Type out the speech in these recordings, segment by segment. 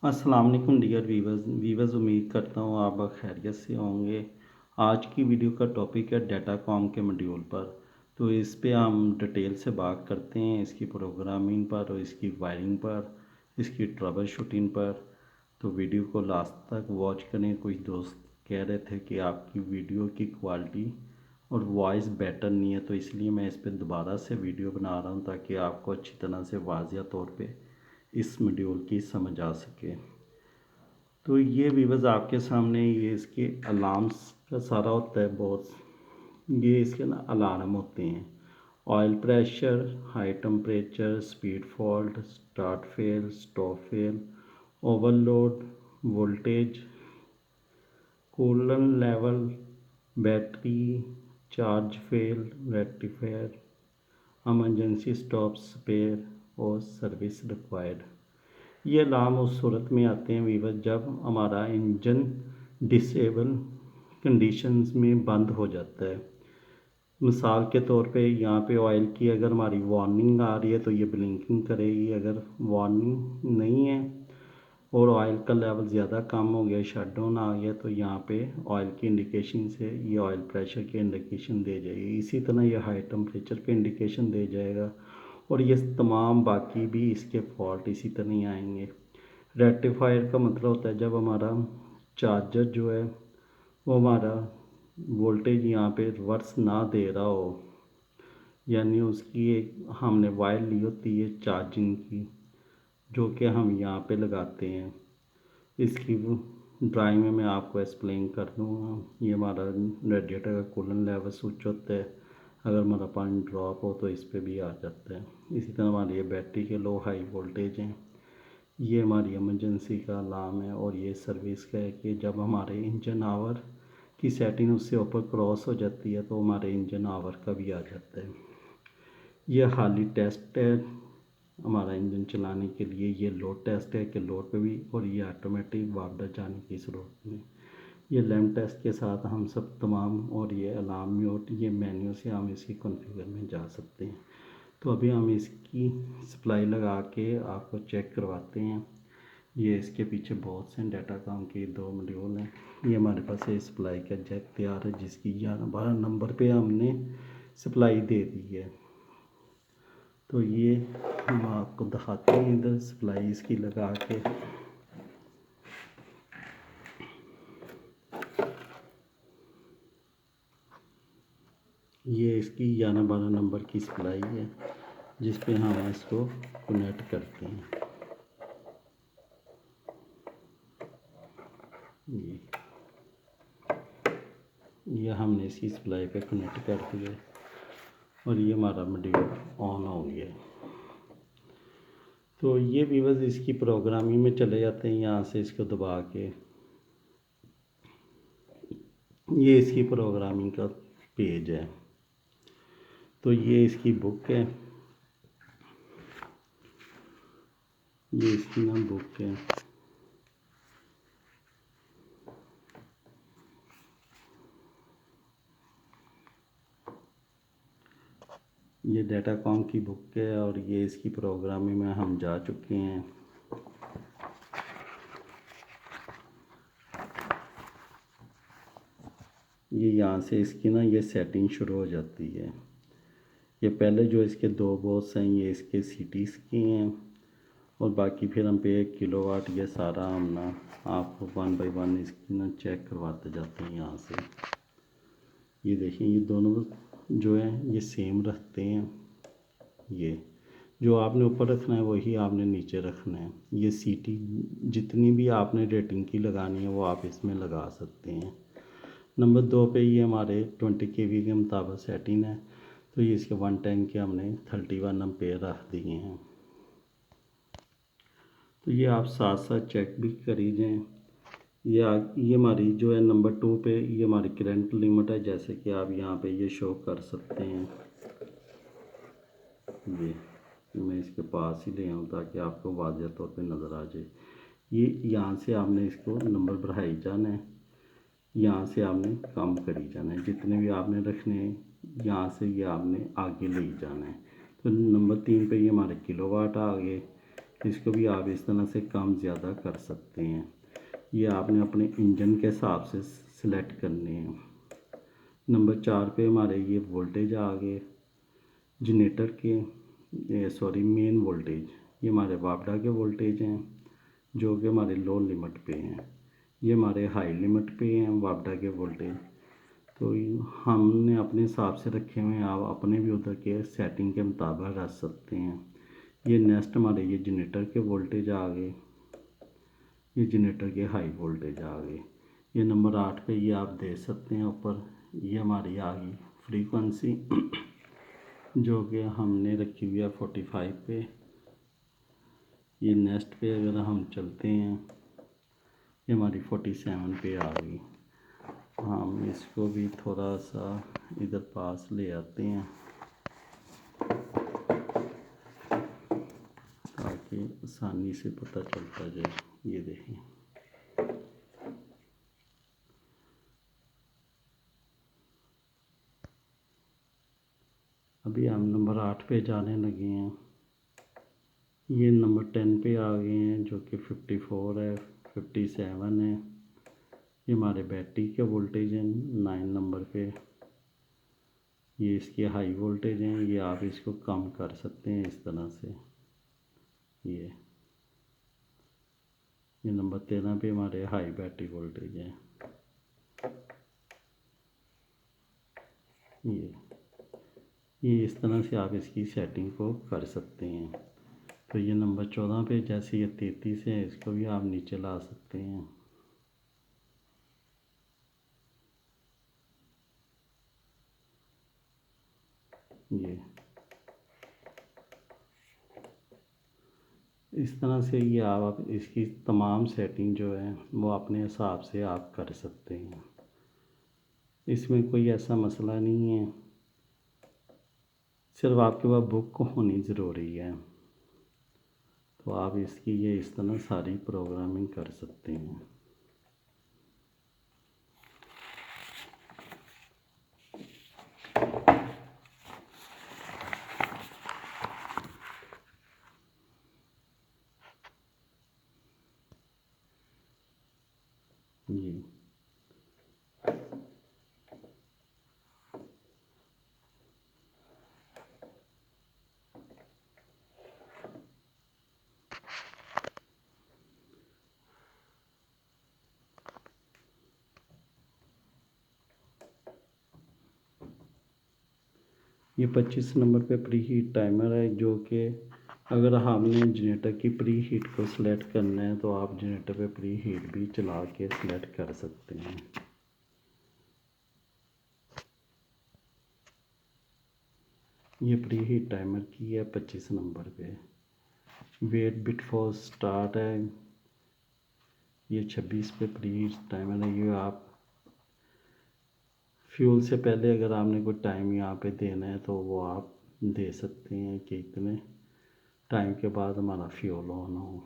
अस्सलाम वालेकुम dear viewers उम्मीद करता हूँ आप खैरियत से होंगे। आज की वीडियो का टॉपिक है डाटाकॉम के मॉड्यूल पर। तो इस पे हम डिटेल से बात करते हैं इसकी प्रोग्रामिंग पर और इसकी वायरिंग पर, इसकी ट्रबल शूटिंग पर। तो वीडियो को लास्ट तक वॉच करें। कुछ दोस्त कह रहे थे कि आपकी वीडियो की क्वालिटी और वॉइस बेटर नहीं है, तो इसलिए मैं इस पर दोबारा से वीडियो बना रहा हूँ ताकि आपको अच्छी तरह से वाज़िया तौर पे इस मॉड्यूल की समझ आ सके। तो ये व्यूअर्स आपके सामने ये इसके अलार्म्स का सारा होता है बहुत। ये इसके ना अलार्म होते हैं। Oil pressure, high temperature, speed fault, start fail, stop fail, overload, voltage, coolant level, battery, charge fail, rectifier, emergency stop spare और सर्विस रिक्वायर्ड। ये अलार्म उस सूरत में आते हैं वीवर जब हमारा इंजन डिसेबल कंडीशंस में बंद हो जाता है। मिसाल के तौर पे यहाँ पे ऑयल की अगर हमारी वार्निंग आ रही है तो ये ब्लिंकिंग करेगी। अगर वार्निंग नहीं है और ऑयल का लेवल ज़्यादा कम हो गया, शट डाउन आ गया, तो यहाँ पे ऑयल की इंडिकेशन से ये ऑयल प्रेशर की इंडिकेशन दे जाएगी। इसी तरह ये हाई टेम्परेचर पे इंडिकेशन दे जाएगा और ये तमाम बाकी भी इसके फॉल्ट इसी तरह ही आएंगे। रेक्टिफायर का मतलब होता है जब हमारा चार्जर जो है वो हमारा वोल्टेज यहाँ पे रिवर्स ना दे रहा हो, यानी उसकी एक हमने वायर ली होती है चार्जिंग की, जो कि हम यहाँ पे लगाते हैं। इसकी ड्राइंग में मैं आपको एक्सप्लेन कर दूँगा। ये हमारा रेडिएटर का कूलेंट लेवल स्विच होता है। अगर हमारा पानी ड्रॉप हो तो इस पर भी आ जाता है। इसी तरह हमारी ये बैटरी के लो हाई वोल्टेज हैं। ये हमारी इमरजेंसी का अलार्म है और ये सर्विस का है कि जब हमारे इंजन आवर की सेटिंग उससे ऊपर क्रॉस हो जाती है तो हमारे इंजन आवर का भी आ जाता है। ये हाली टेस्ट है हमारा इंजन चलाने के लिए। ये लोड टेस्ट है कि लोड पे भी, और ये ऑटोमेटिक वापस जाने की ज़रूरत नहीं। ये लैम्प टेस्ट के साथ हम सब तमाम, और ये अलार्म म्यूट, ये मेन्यू से हम इसकी कॉन्फ़िगर में जा सकते हैं। तो अभी हम इसकी सप्लाई लगा के आपको चेक करवाते हैं। ये इसके पीछे बहुत से डाटाकॉम के दो मॉड्यूल हैं। ये हमारे पास ये सप्लाई का जैक तैयार है जिसकी 11-12 नंबर पे हमने सप्लाई दे दी है। तो ये हम आपको दिखाते हैं इधर सप्लाई इसकी लगा के। ये इसकी 11-12 नंबर की सप्लाई है जिस पे हम इसको कनेक्ट करते हैं। ये हमने इसकी सप्लाई पे कनेक्ट कर दिया और ये हमारा मॉड्यूल ऑन हो गया। तो ये व्यूअर्स इसकी प्रोग्रामिंग में चले जाते हैं। यहाँ से इसको दबा के ये इसकी प्रोग्रामिंग का पेज है। तो ये इसकी बुक है, ये इसकी नाम बुक है। ये डाटाकॉम की बुक है और ये इसकी प्रोग्रामिंग में हम जा चुके हैं। ये यहाँ से इसकी ना ये सेटिंग शुरू हो जाती है। ये पहले जो इसके दो बोर्ड्स हैं ये इसके सिटीज़ की हैं और बाकी फिर हम पे 1 किलोवाट ये सारा हम ना आपको 1 बाय 1 इसकी ना चेक करवाते जाते हैं। यहाँ से ये देखें, ये दोनों जो है ये सेम रखते हैं। ये जो आपने ऊपर रखना है वही आपने नीचे रखना है। ये सीटी जितनी भी आपने रेटिंग की लगानी है वो आप इसमें लगा सकते हैं। नंबर 2 पे ये हमारे 20 kV के मुताबिक सेटिंग है। तो ये इसके 110 के हमने 31 एम्पेयर रख दिए हैं। तो ये आप साथ साथ चेक भी करी जाएँ। ये हमारी जो है नंबर 2 पे ये हमारी करंट लिमिट है, जैसे कि आप यहाँ पे ये शो कर सकते हैं। ये मैं इसके पास ही ले आऊँ ताकि आपको वाज़ेह तौर पे नज़र आ जाए। ये यहाँ से आपने इसको नंबर बढ़ाई जाना है, यहाँ से आपने कम करी जाना है। जितने भी आपने रखने हैं यहाँ से ये आपने आगे ले जाना है। तो नंबर 3 पे ये हमारे किलोवाट आ गए। इसको भी आप इस तरह से कम ज़्यादा कर सकते हैं। ये आपने अपने इंजन के हिसाब से सिलेक्ट करने हैं। नंबर 4 पे हमारे ये वोल्टेज आ गए जनरेटर के, मेन वोल्टेज। ये हमारे वापडा के वोल्टेज हैं जो कि हमारे लो लिमिट पे हैं। ये हमारे हाई लिमिट पे हैं वापडा के वोल्टेज। तो हमने अपने हिसाब से रखे हुए हैं, आप अपने भी उधर के सेटिंग के मुताबिक रख सकते हैं। ये नेक्स्ट हमारे ये जनरेटर के वोल्टेज आ गए, ये जनरेटर के हाई वोल्टेज आ गए। ये नंबर 8 पे ये आप देख सकते हैं ऊपर, ये हमारी आ गई फ्रीक्वेंसी जो कि हमने रखी हुई है 45 पे। ये नेक्स्ट पे अगर हम चलते हैं, ये हमारी 47 पे आ गई। हम इसको भी थोड़ा सा इधर पास ले आते हैं ताकि आसानी से पता चलता जाए। ये देखें, अभी हम नंबर 8 पे जाने लगे हैं। ये नंबर 10 पे आ गए हैं जो कि 54 है, 57 है। ये हमारे बैटरी के वोल्टेज हैं 9 नंबर पे। ये इसके हाई वोल्टेज हैं, ये आप इसको कम कर सकते हैं इस तरह से। ये नंबर 13 पे हमारे हाई बैटरी वोल्टेज हैं। ये इस तरह से आप इसकी सेटिंग को कर सकते हैं। तो ये नंबर 14 पे, जैसे ये 33 है, इसको भी आप नीचे ला सकते हैं। ये इस तरह से ये आप इसकी तमाम सेटिंग जो है वो अपने हिसाब से आप कर सकते हैं। इसमें कोई ऐसा मसला नहीं है, सिर्फ आपके पास बुक होनी ज़रूरी है। तो आप इसकी ये इस तरह सारी प्रोग्रामिंग कर सकते हैं। जी, ये 25 नंबर पे प्री हीट टाइमर है जो कि अगर हमने जनरेटर की प्री हीट को सिलेक्ट करना है तो आप जनरेटर पे प्री हीट भी चला के सिलेक्ट कर सकते हैं। ये प्री हीट टाइमर की है 25 नंबर पे। वेट बिट फॉर स्टार्ट है, ये 26 पे प्री हीट टाइमर है। ये आप फ्यूल से पहले अगर आपने कोई टाइम यहाँ पे देना है तो वो आप दे सकते हैं कि इतने टाइम के बाद हमारा फ्यूल ऑन हो।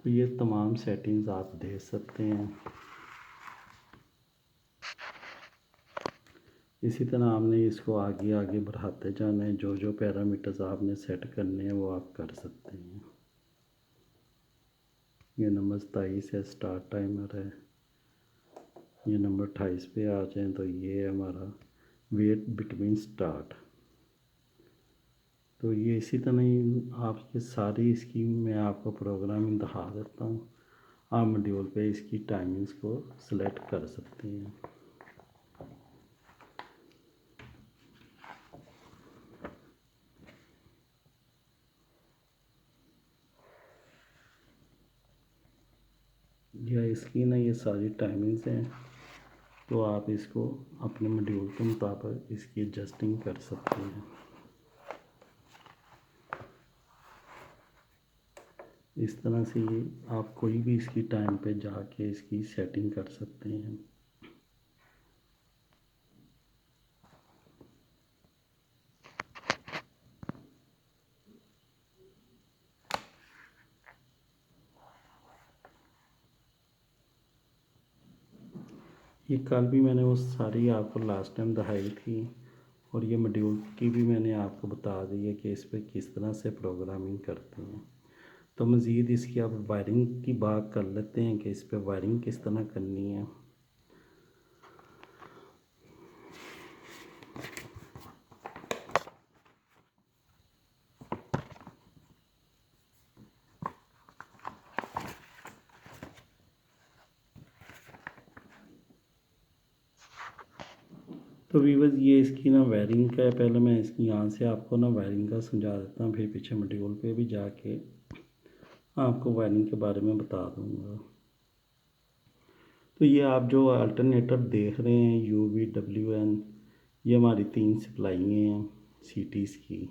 तो ये तमाम सेटिंग्स आप दे सकते हैं। इसी तरह आपने इसको आगे आगे बढ़ाते जाना है, जो जो पैरामीटर्स आपने सेट करने हैं वो आप कर सकते हैं। ये नंबर 27 है, स्टार्ट टाइमर है। ये नंबर 28 पे आ जाए तो ये है हमारा वेट बिटवीन स्टार्ट। तो ये इसी तरह ही आप ये सारी इसकी मैं आपको प्रोग्रामिंग दिखा देता हूँ। आप मॉड्यूल पे इसकी टाइमिंग्स को सिलेक्ट कर सकते हैं। यह इसकी ना ये सारी टाइमिंग्स हैं, तो आप इसको अपने मॉड्यूल के मुताबिक इसकी एडजस्टिंग कर सकते हैं। इस तरह से ये आप कोई भी इसकी टाइम पे जाके इसकी सेटिंग कर सकते हैं। ये कल भी मैंने वो सारी आपको लास्ट टाइम दिखाई थी, और ये मॉड्यूल की भी मैंने आपको बता दी है कि इस पर किस तरह से प्रोग्रामिंग करते हैं। तो मज़ीद इसकी अब वायरिंग की बात कर लेते हैं कि इस पर वायरिंग किस तरह करनी है। तो वीवर्स ये इसकी ना वायरिंग का है। पहले मैं इसकी यहाँ से आपको ना वायरिंग का समझा देता हूँ, फिर पीछे मॉड्यूल पे भी जाके आपको वायरिंग के बारे में बता दूँगा। तो ये आप जो अल्टरनेटर देख रहे हैं UV WN, ये हमारी 3 सप्लाई हैं सिटीज़ की।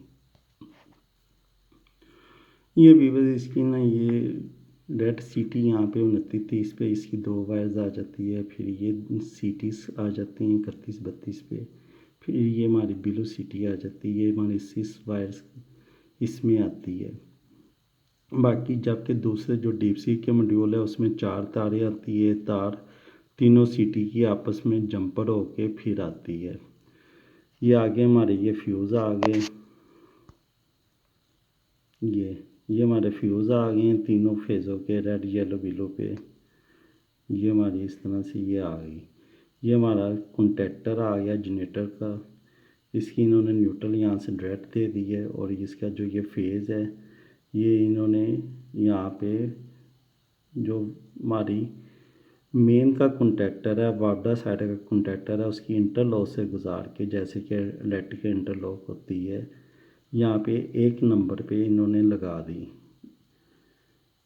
ये वीवर्स इसकी ना ये रेड सिटी यहाँ पे 29-30 पे इसकी 2 वायर्स आ जाती है। फिर ये सिटीज़ आ जाती हैं 31-32 पे। फिर ये हमारी ब्लू सिटी आ जाती है, ये हमारी 6 वायर्स इसमें आती है। बाकी जबकि दूसरे जो डीप सी के मॉड्यूल है उसमें 4 तारें आती है। तार तीनों सिटी की आपस में जंपर होके फिर आती है। ये आगे हमारे ये फ्यूज़ आ गए, ये हमारे फ्यूज़ आ गए हैं तीनों फेज़ों के, रेड येलो ब्लू पे। ये हमारी इस तरह से ये आ गई। ये हमारा कंटेक्टर आ गया जनरेटर का। इसकी इन्होंने न्यूट्रल यहाँ से डायरेक्ट दे दी है और इसका जो ये फेज़ है ये इन्होंने यहाँ पे जो हमारी मेन का कंटेक्टर है, वार्डा साइड का कंटेक्टर है, उसकी इंटरलॉक से गुजार के, जैसे कि इलेक्ट्रिक इंटरलॉक होती है, यहाँ पे 1 नंबर पे इन्होंने लगा दी।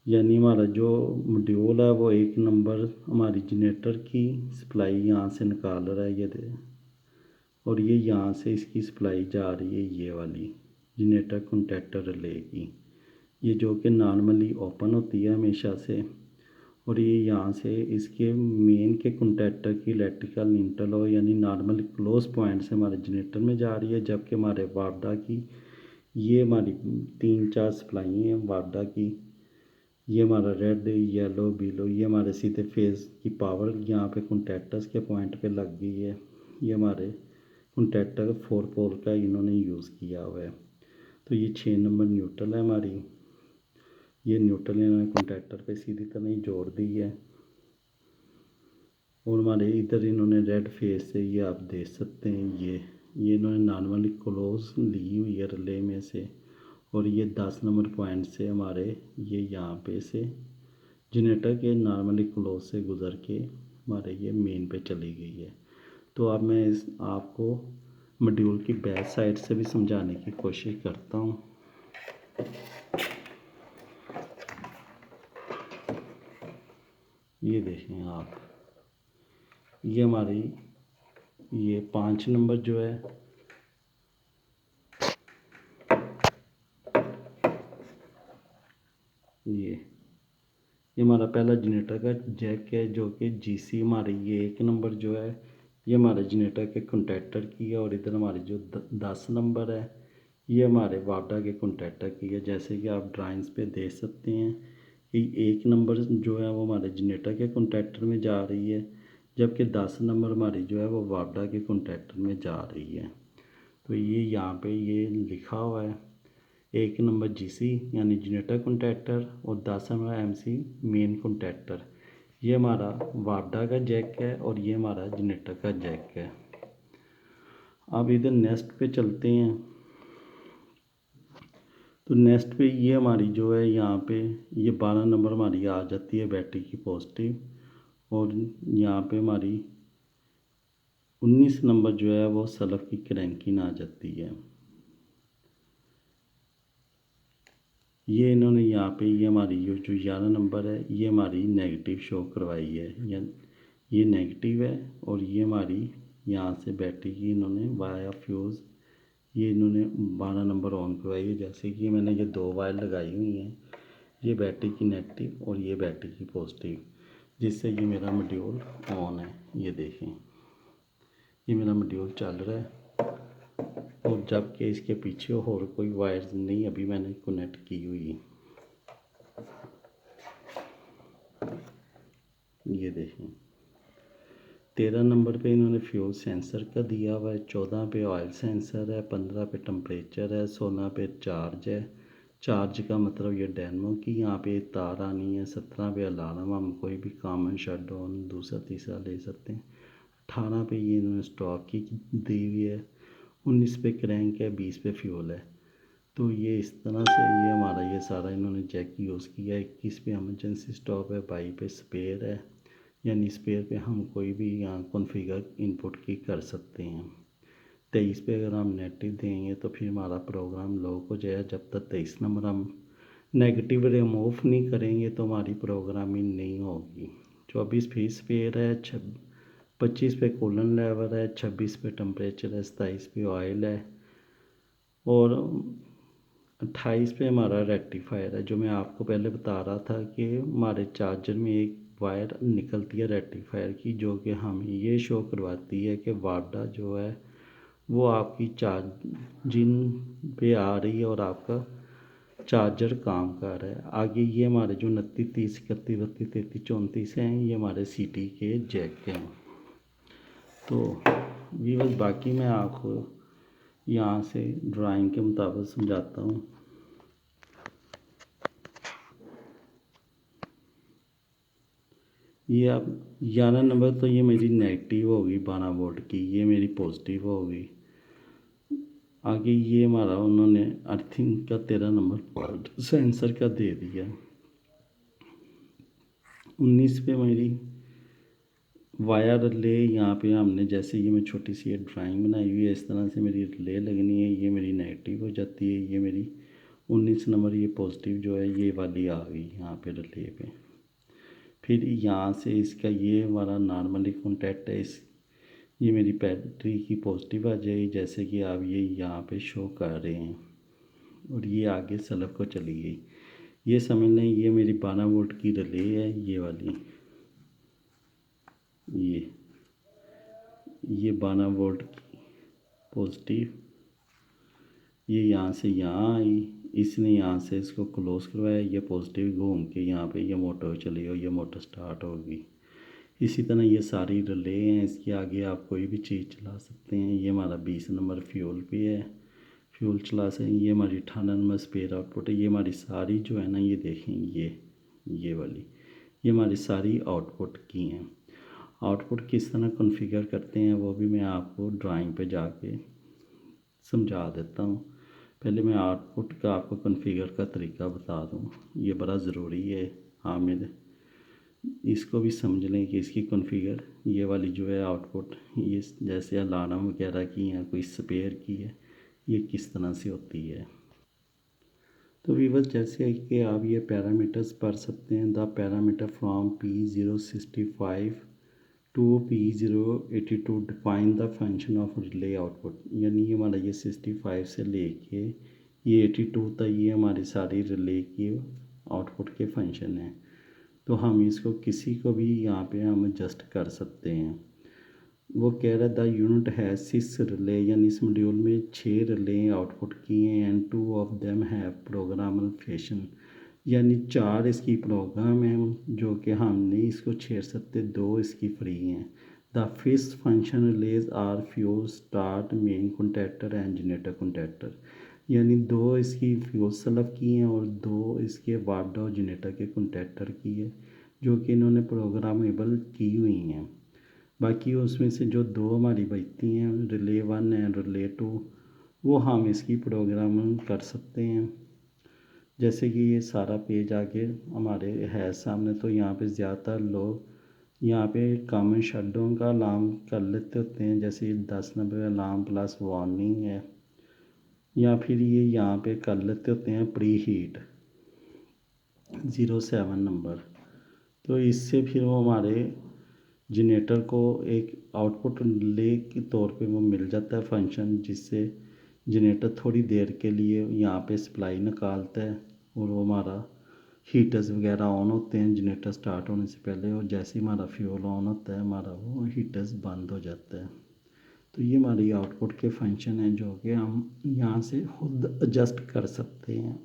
यानी हमारा जो मॉड्यूल है वो 1 नंबर हमारी जनरेटर की सप्लाई यहाँ से निकाल रहा है, ये दे, और ये यहाँ से इसकी सप्लाई जा रही है ये वाली जनरेटर कंटेक्टर रिले की, ये जो कि नॉर्मली ओपन होती है हमेशा से। और ये यहाँ से इसके मेन के कंटेक्टर की इलेक्ट्रिकल इंटरलॉक यानी नॉर्मली क्लोज पॉइंट से हमारे जनरेटर में जा रही है। जबकि हमारे वार्डा की ये हमारी 3-4 सप्लाई हैं वार्डा की। ये हमारा रेड येलो ब्लू, ये हमारे सीधे फेज़ की पावर यहाँ पे कंटेक्टर्स के पॉइंट पे लग गई है। ये हमारे कंटेक्टर 4 पोल का इन्होंने यूज़ किया हुआ है। तो ये 6 नंबर न्यूट्रल है हमारी। ये न्यूट्रल इन्होंने कंटेक्टर पे सीधी तरह ही जोड़ दी है। और हमारे इधर इन्होंने रेड फेस से ये आप देख सकते हैं, ये इन्होंने नॉर्मली क्लोज ली हुई है रिले में से। और ये 10 नंबर पॉइंट से हमारे ये यहाँ पे से जनरेटर के नॉर्मली क्लोज से गुज़र के हमारे ये मेन पे चली गई है। तो अब मैं आपको मॉड्यूल की बैक साइड से भी समझाने की कोशिश करता हूँ। ये देखें आप, ये हमारी ये 5 नंबर जो है ये हमारा पहला जनरेटर का जैक है, जो कि GC हमारी ये 1 नंबर जो है ये हमारे जनरेटर के कंटेक्टर की है। और इधर हमारी जो 10 नंबर है ये हमारे वार्डा के कंटेक्टर की है। जैसे कि आप ड्राइंग्स पे देख सकते हैं कि 1 नंबर जो है वो हमारे जनरेटर के कंटेक्टर में जा रही है, जबकि 10 नंबर हमारी जो है वो वार्डा के कंटेक्टर में जा रही है। तो ये यहाँ पे ये लिखा हुआ है 1 नंबर GC यानी जनरेटर कंटेक्टर और 10 नंबर MC मेन कंटेक्टर। ये हमारा वार्डा का जैक है और ये हमारा जनरेटर का जैक है। अब इधर नेक्स्ट पे चलते हैं। तो नेक्स्ट पे ये हमारी जो है यहाँ पे ये 12 नंबर हमारी आ जाती है बैटरी की पॉजिटिव। और यहाँ पे हमारी 19 नंबर जो है वो सल्फ की क्रैंकिंग आ जाती है। ये इन्होंने यहाँ पे ये हमारी जो 11 नंबर है ये हमारी नेगेटिव शो करवाई है, या ये नेगेटिव है। और ये हमारी यहाँ से बैटरी की इन्होंने वाया फ्यूज़ ये इन्होंने 12 नंबर ऑन करवाई है। जैसे कि मैंने ये 2 वायर लगाई हुई हैं, ये बैटरी की नेगेटिव और ये बैटरी की पॉजिटिव, जिससे ये मेरा मॉड्यूल ऑन है। ये देखें ये मेरा मॉड्यूल चल रहा है। और जबकि इसके पीछे और कोई वायर्स नहीं अभी मैंने कनेक्ट की हुई। ये देखें 13 नंबर पे इन्होंने फ्यूल सेंसर का दिया हुआ है, 14 पे ऑयल सेंसर है, 15 पे टेम्परेचर है, 16 पे चार्ज है। चार्ज का मतलब ये डायनमो की यहाँ पे तार आनी है। 17 पे अलार्म, हम कोई भी कॉमन शट डाउन दूसरा तीसरा ले सकते हैं। 18 पे ये इन्होंने स्टॉक की दी हुई है। 19 पे क्रैंक है, 20 पे फ्यूल है। तो ये इस तरह से ये हमारा ये सारा इन्होंने जैक यूज़ किया है। 21 पे इमरजेंसी स्टॉप है, 22 पे स्पेयर है, यानी स्पेयर पे हम कोई भी यहाँ कॉन्फ़िगर इनपुट की कर सकते हैं। 23 पे अगर हम नेगेटिव देंगे तो फिर हमारा प्रोग्राम लॉक हो जाएगा। जब तक 23 नंबर हम नेगेटिव रिमूव नहीं करेंगे तो हमारी प्रोग्रामिंग नहीं होगी। 24 फिर स्पेयर है, 25 पे कूलेंट लेवल है, 26 पे टेम्परेचर है, 27 पे ऑयल है और 28 पे हमारा रेक्टिफायर है। जो मैं आपको पहले बता रहा था कि हमारे चार्जर में एक वायर निकलती है रेक्टिफायर की, जो कि हमें ये शो करवाती है कि वाडा जो है वो आपकी चार्जिंग पे आ रही है और आपका चार्जर काम कर रहा है। आगे ये हमारे जो 29 30 31 32 33 34 हैं, ये हमारे सीटी के जैक हैं। तो ये बस, बाकी मैं आपको यहाँ से ड्राइंग के मुताबिक समझाता हूँ। ये अब 11 नंबर तो ये मेरी नेगेटिव होगी 12 वोल्ट की, ये मेरी पॉजिटिव होगी। आगे ये हमारा उन्होंने अर्थिंग का 13 नंबर सेंसर का दे दिया। 19 पे मेरी वायर रिले, यहाँ पे हमने जैसे ये मैं छोटी सी एक ड्राइंग बनाई हुई है, इस तरह से मेरी रिले लगनी है। ये मेरी नेगेटिव हो जाती है, ये मेरी 19 नंबर ये पॉजिटिव जो है ये वाली आ गई यहाँ पे रिले पे। फिर यहाँ से इसका ये हमारा नॉर्मली कॉन्टैक्ट है, इस ये मेरी बैटरी की पॉजिटिव आ जाएगी, जैसे कि आप ये यहाँ पे शो कर रहे हैं, और ये आगे स्लब को चली गई। ये समझ लें ये मेरी 12 वोल्ट की रिले है, ये वाली, ये 12 वोल्ट की पॉजिटिव, ये यहाँ से यहाँ आई, इसने यहाँ से इसको क्लोज़ करवाया, ये पॉजिटिव घूम के यहाँ पे ये मोटर चली और ये मोटर स्टार्ट होगी। इसी तरह ये सारी रिले हैं, इसके आगे आप कोई भी चीज़ चला सकते हैं। ये हमारा 20 नंबर फ्यूल पे है, फ्यूल चला सकते हैं। ये हमारी 18 नंबर स्पेयर आउटपुट है। ये हमारी सारी जो है ना, ये देखें ये वाली, ये हमारी सारी आउटपुट की हैं। आउटपुट किस तरह कॉन्फ़िगर करते हैं वो भी मैं आपको ड्राइंग पे जाके समझा देता हूँ। पहले मैं आउटपुट का आपको कॉन्फ़िगर का तरीका बता दूँ, ये बड़ा ज़रूरी है। हाँ, मेरे इसको भी समझ लें कि इसकी कॉन्फ़िगर ये वाली जो है आउटपुट, ये जैसे अलार्म वगैरह की है, कोई स्पेयर की है, ये किस तरह से होती है। तो वीवर्स, जैसे कि आप ये पैरामीटर्स पढ़ सकते हैं, the parameter from P065 to P082 define the function of relay output. यानी ये हमारा ये 65 से लेके ये 82 तक ये हमारी सारी रिले की आउटपुट के फंक्शन हैं। तो हम इसको किसी को भी यहाँ पे हम एडजस्ट कर सकते हैं। वो कह रहा है द यूनिट है 6 रिले, यानी इस मॉड्यूल में 6 रिले आउटपुट किए हैं, and 2 of them have programmable function, यानी 4 इसकी प्रोग्राम हैं जो कि हम नहीं इसको छेड़ सकते, 2 इसकी फ्री हैं। The fix function relays are fuel start main contactor and generator contactor, यानी 2 इसकी फ्यूल स्लब की हैं और 2 इसके वाडा और जनरेटर के कॉन्टैक्टर की है, जो कि इन्होंने प्रोग्रामेबल की हुई हैं। बाकी उसमें से जो 2 हमारी बचती हैं, रिले 1 एंड रिले 2, वो हम इसकी प्रोग्रामिंग कर सकते हैं। जैसे कि ये सारा पेज आगे हमारे है सामने, तो यहाँ पे ज़्यादातर लोग यहाँ पे कॉमन शटडाउन का अलार्म कर लेते होते हैं, जैसे 10 नंबर अलार्म प्लस वार्निंग है, या फिर ये यहाँ पे कर लेते होते हैं प्री हीट 07 नंबर। तो इससे फिर वो हमारे जनरेटर को एक आउटपुट रिले के तौर पे वो मिल जाता है फंक्शन, जिससे जनरेटर थोड़ी देर के लिए यहाँ पे सप्लाई निकालता है और वो हमारा हीटर्स वगैरह ऑन होते हैं जनरेटर स्टार्ट होने से पहले, और जैसे ही हमारा फ्यूल ऑन होता है हमारा वो हीटर्स बंद हो जाता है। तो ये हमारी आउटपुट के फंक्शन हैं जो कि हम यहाँ से खुद एडजस्ट कर सकते हैं।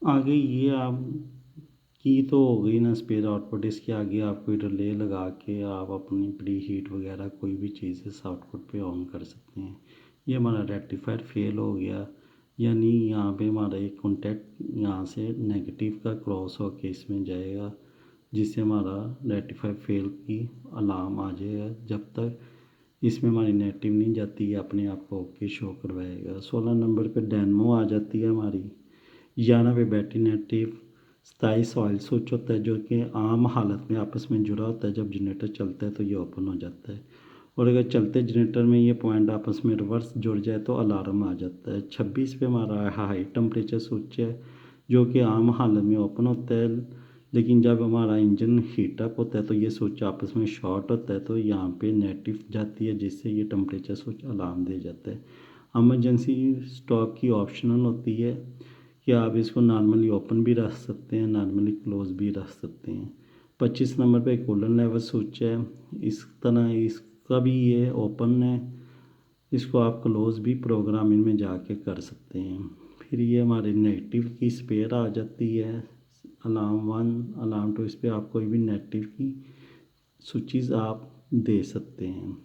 आगे ये आप की तो हो गई ना स्पेयर आउटपुट। इसके आगे आप कोई रिले लगा के आप अपनी प्री हीट वगैरह कोई भी चीज़ इस आउटपुट पे ऑन कर सकते हैं। ये हमारा रेक्टिफायर फेल हो गया, यानी यहाँ पे हमारा एक कॉन्टैक्ट यहाँ से नेगेटिव का क्रॉस होके इसमें जाएगा, जिससे हमारा रेक्टिफायर फेल की अलार्म आ जाएगा। जब तक इसमें हमारी नेगेटिव नहीं जाती है अपने आप को ओके शो करवाएगा। 16 नंबर पे डेनमो आ जाती है हमारी। 11 पे बैटरी नेगेटिव। 27 ऑयल स्विच होता है जो कि आम हालत में आपस में जुड़ा होता है, जब जनरेटर चलता है तो ये ओपन हो जाता है, और अगर चलते जनरेटर में ये पॉइंट आपस में रिवर्स जुड़ जाए तो अलार्म आ जाता है। 26 पे हमारा हाई टेम्परेचर स्विच है जो कि आम हालत में ओपन होता है, लेकिन जब हमारा इंजन हीटअप होता है तो ये स्विच आपस में शॉर्ट होता है तो यहाँ पे नेगेटिव जाती है, जिससे ये टेम्परेचर स्विच अलार्म दे जाता है। इमरजेंसी स्टॉप की ऑप्शनल होती है कि आप इसको नॉर्मली ओपन भी रख सकते हैं, नॉर्मली क्लोज भी रख सकते हैं। 25 नंबर पे कूलर लेवल स्विच है। इस तरह इसका भी ये ओपन है, इसको आप क्लोज भी प्रोग्रामिंग में जाके कर सकते हैं। फिर ये हमारे नेगेटिव की स्पेयर आ जाती है, अलार्म 1 अलार्म 2। इस पर आप कोई भी नेगेटिव की स्विचेस आप दे सकते हैं।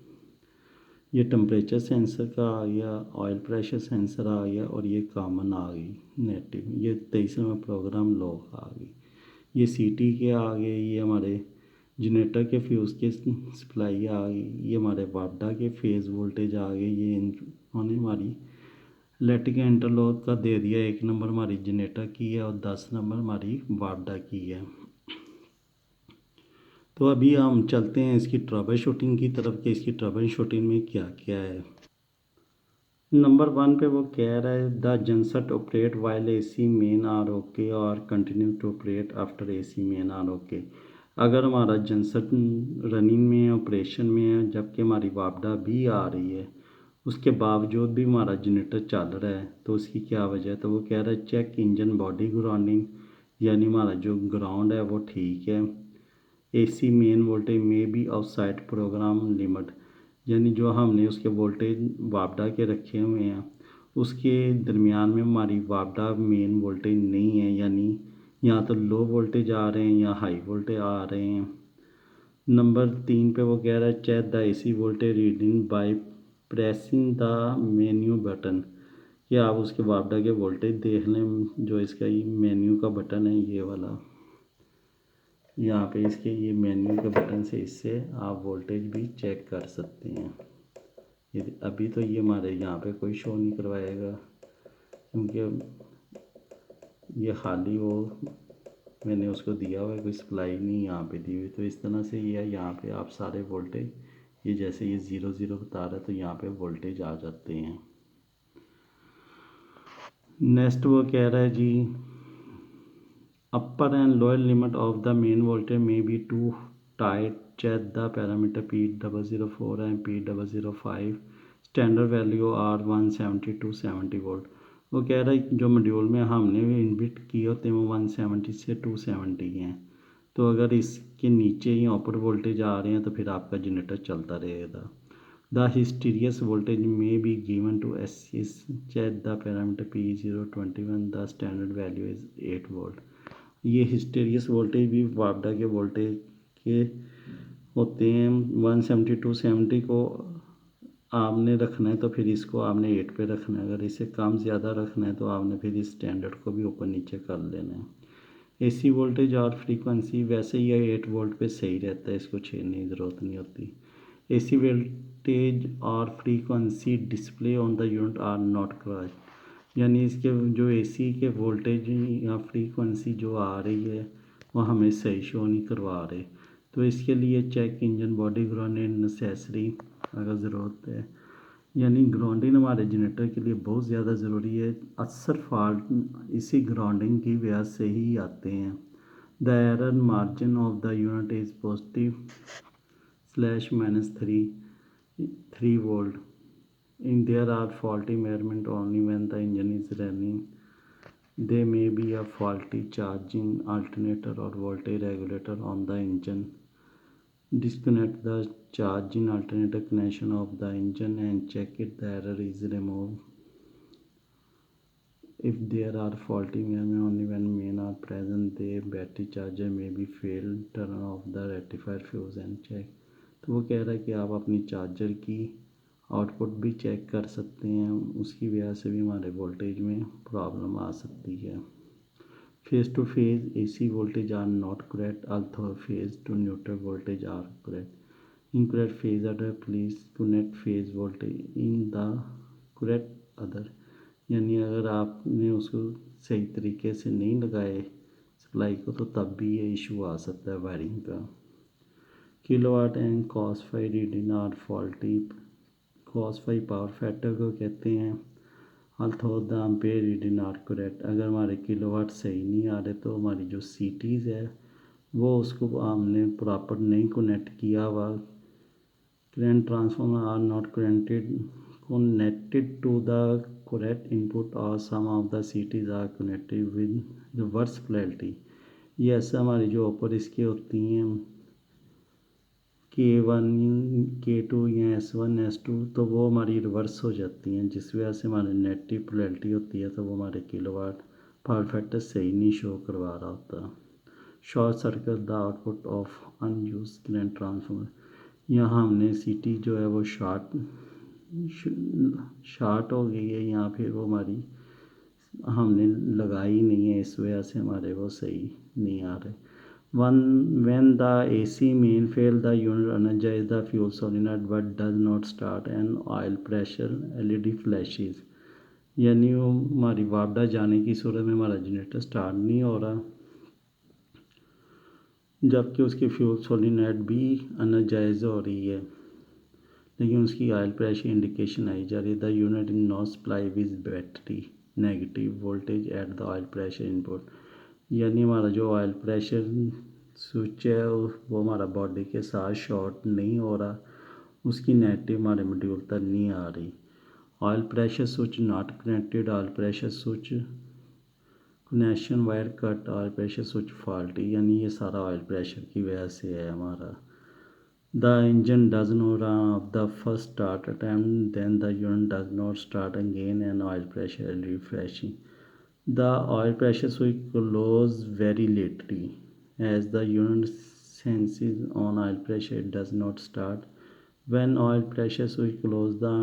ये टेम्परेचर सेंसर का आ गया, ऑयल प्रेशर सेंसर आ गया, और ये कॉमन आ गई नेगेटिव। ये 23 में प्रोग्राम लॉक आ गई। ये सीटी के आ गए, ये हमारे जनरेटर के फ्यूज़ के सप्लाई आ गई, ये हमारे वापडा के फेज़ वोल्टेज आ गए। ये इन्होंने हमारी इलेक्ट्रिक इंटरलॉक का दे दिया। 1 नंबर हमारी जनरेटर की है और 10 नंबर हमारी वापडा की है। तो अभी हम चलते हैं इसकी ट्रबल शूटिंग की तरफ कि इसकी ट्रबल शूटिंग में क्या क्या है। नंबर 1 पे वो कह रहा है the genset operate while AC main are okay और continue to operate after AC main are okay. अगर हमारा जनसेट रनिंग में है, ऑपरेशन में है, जबकि हमारी वापडा भी आ रही है, उसके बावजूद भी हमारा जनरेटर चल रहा है, तो उसकी क्या वजह है। तो वो कह रहा है चेक इंजन बॉडी ग्राउंडिंग, यानी हमारा जो ग्राउंड है वो ठीक है। AC मेन वोल्टेज में भी आउटसाइड प्रोग्राम लिमिट, यानी जो हमने उसके वोल्टेज वापडा के रखे हुए हैं उसके दरमियान में हमारी वापडा मेन वोल्टेज नहीं है, यानी यहाँ तो लो वोल्टेज आ रहे हैं या हाई वोल्टेज आ रहे हैं। नंबर 3 पे वो कह रहा है check the AC voltage reading by pressing the menu button, कि आप उसके वापडा के वोल्टेज देख लें, जो इसका ये मेन्यू का बटन है ये वाला, यहाँ पे इसके ये मेन्यू के बटन से इससे आप वोल्टेज भी चेक कर सकते हैं। यदि अभी तो ये हमारे यहाँ पे कोई शो नहीं करवाएगा क्योंकि ये खाली वो मैंने उसको दिया हुआ है, कोई सप्लाई नहीं यहाँ पे दी हुई। तो इस तरह से ये यहाँ पे आप सारे वोल्टेज, ये जैसे ये 0 0 बता रहा है तो यहाँ पे वोल्टेज आ जाते हैं। नेक्स्ट वो कह रहा है जी upper and lower limit of the main voltage may be too tight. Check the parameter P004 and P005 standard value are 170 to 70 volt. वो कह रहा है जो मॉड्यूल में हमने इनबिट किए होते हैं वो 170 से 270 हैं, तो अगर इसके नीचे ही ऊपर वोल्टेज आ रहे हैं तो फिर आपका जनरेटर चलता रहेगा। The hysteresis voltage may be given to as check the parameter P021 the standard value is 8 volt. ये हिस्टेरियस वोल्टेज भी वापडा के वोल्टेज के होते हैं। 170 270 को आपने रखना है तो फिर इसको आपने 8 पे रखना है, अगर इसे कम ज़्यादा रखना है तो आपने फिर इस स्टैंडर्ड को भी ऊपर नीचे कर लेना है। AC वोल्टेज और फ्रीक्वेंसी वैसे ही 8 वोल्ट पे सही रहता है, इसको छेड़ने की ज़रूरत नहीं होती। AC वोल्टेज और frequency display on the unit are not correct, यानी इसके जो AC के वोल्टेज या फ्रीक्वेंसी जो आ रही है वो हमें सही शो नहीं करवा रहे। तो इसके लिए check engine body grounding necessary अगर ज़रूरत है, यानी ग्राउंडिंग हमारे जनरेटर के लिए बहुत ज़्यादा ज़रूरी है। अक्सर फॉल्ट इसी ग्राउंडिंग की वजह से ही आते हैं। The error margin of the unit is positive slash -3 volt in there are faulty measurement only when the engine is running. There may be a faulty charging alternator or voltage regulator on the engine. Disconnect the charging alternator connection of the engine and check it the error is removed. if there are faulty memory only when main are present, the battery charger may be failed, turn off the rectifier fuse and check। तो वो कह रहा है कि आप अपनी charger की output भी चेक कर सकते हैं, उसकी वजह से भी हमारे वोल्टेज में प्रॉब्लम आ सकती है। Face two phase AC voltage are not correct, although phase to neutral voltage are correct। Incorrect phase order, please connect phase voltage in the correct other। यानी अगर आपने उसको सही तरीके से नहीं लगाए सप्लाई को, तो तब भी ये इशू आ सकता है वायरिंग का। Kilowatt and cos phi reading are faulty. Cos phi power factor को कहते हैं। Although the ampere reading are correct. अगर हमारे किलोवाट सही नहीं आ रहे तो हमारी जो सीटीज़ है वो उसको हमने प्रॉपर नहीं कनेक्ट किया हुआ। Current transformer are not connected to the correct input or some of the CTs are connected with reverse polarity। ये ऐसा हमारी जो ऊपर इसके होती हैं K1 K2 या S1 S2, तो वो हमारी रिवर्स हो जाती हैं, जिस वजह से हमारी नेगेटिव पोलैरिटी होती है, तो वो हमारे किलोवाट पावर फैक्टर सही नहीं शो करवा रहा होता। Short circuit the output of unused current transformer. यहाँ हमने सीटी जो है वो शार्ट हो गई है, या फिर वो हमारी हमने लगाई नहीं है, इस वजह से हमारे वो सही नहीं आ रहे। When the AC main fail, the unit energize the fuel solenoid but does not start and oil pressure LED flashes। यानी वो हमारी वापडा जाने की सूरत में हमारा जनरेटर स्टार्ट नहीं हो रहा, जबकि उसकी फ्यूल सोलिनॉइड भी एनर्जाइज हो रही है, लेकिन उसकी ऑयल प्रेशर इंडिकेशन आई जा रही है। The unit in not supply with battery negative voltage at the oil pressure input. यानी हमारा जो ऑयल प्रेशर स्विच है वो हमारा बॉडी के साथ शॉर्ट नहीं हो रहा, उसकी नेगेटिव हमारे मॉड्यूल तक नहीं आ रही। Oil pressure switch not connected, oil pressure switch connection wire cut, oil pressure switch faulty. यानी ये सारा ऑयल प्रेशर की वजह से है हमारा। The engine does not run off the first start attempt, then the unit does not start again and oil pressure is refreshing। The oil pressure switch closes very lately. As the unit senses on oil pressure, it does not start। When oil pressure switch closes, the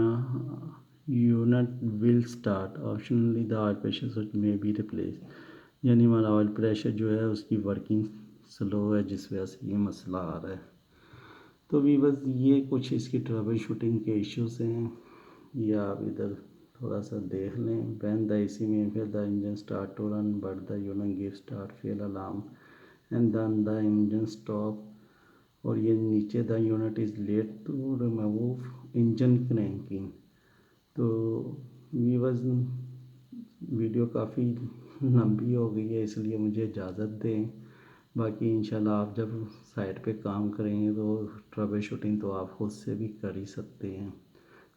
unit will start। Optionally, the oil pressure switch may be replaced। यानी हमारा oil pressure जो है उसकी working slow है, जिस वजह से ये मसला आ रहा है। तो भी बस ये कुछ इसकी ट्रबल शूटिंग के इश्यूज़ हैं, या आप इधर थोड़ा सा देख लें। When the AC main fail the engine start to run but the unit give start fail alarm and then the engine stop. और ये नीचे the unit is let to remove engine cranking. तो ये बस वीडियो काफ़ी लंबी हो गई है, इसलिए मुझे इजाज़त दें। बाकी इंशाल्लाह आप जब साइट पे काम करेंगे तो ट्रबल शूटिंग तो आप खुद से भी कर ही सकते हैं।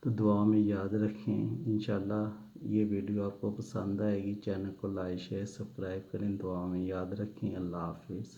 तो दुआ में याद रखें। इंशाल्लाह ये वीडियो आपको पसंद आएगी। चैनल को लाइक शेयर सब्सक्राइब करें। दुआ में याद रखें। अल्लाह हाफिज़।